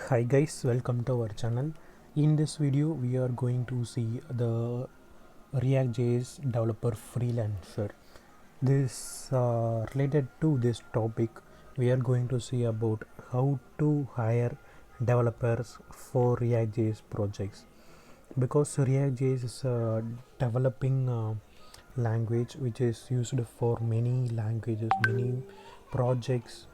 Hi guys, welcome to our channel. In this video we are going to see the React.js developer freelancer. This related to this topic, we are going to see about how to hire developers for React.js projects, because React.js is a developing language which is used for many languages, many projects.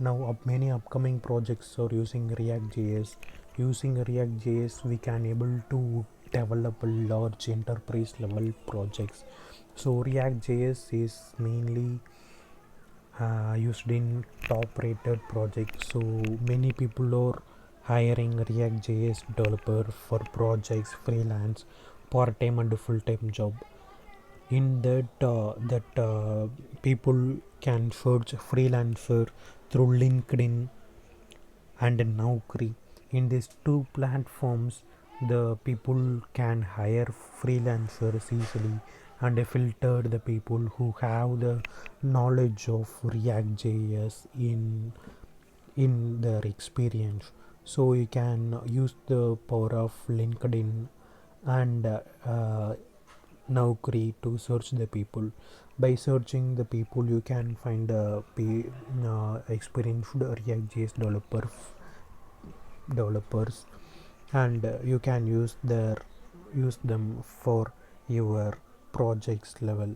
Now many upcoming projects are using React.js. Using React.js we can able to develop large enterprise level projects. So React.js is mainly used in top rated projects. So many people are hiring React.js developer for projects, freelance, part-time and full-time job. In that people can search freelancer through LinkedIn and Naukri. In these two platforms, the people can hire freelancers easily and filter the people who have the knowledge of React.js in their experience. So you can use the power of LinkedIn and Naukri to search the people. By searching the people, you can find experienced React.js developers, and you can use them for your projects level.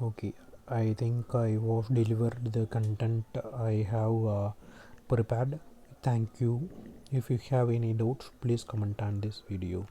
Okay, I think I was delivered the content I have prepared. Thank you. If you have any doubts, please comment on this video.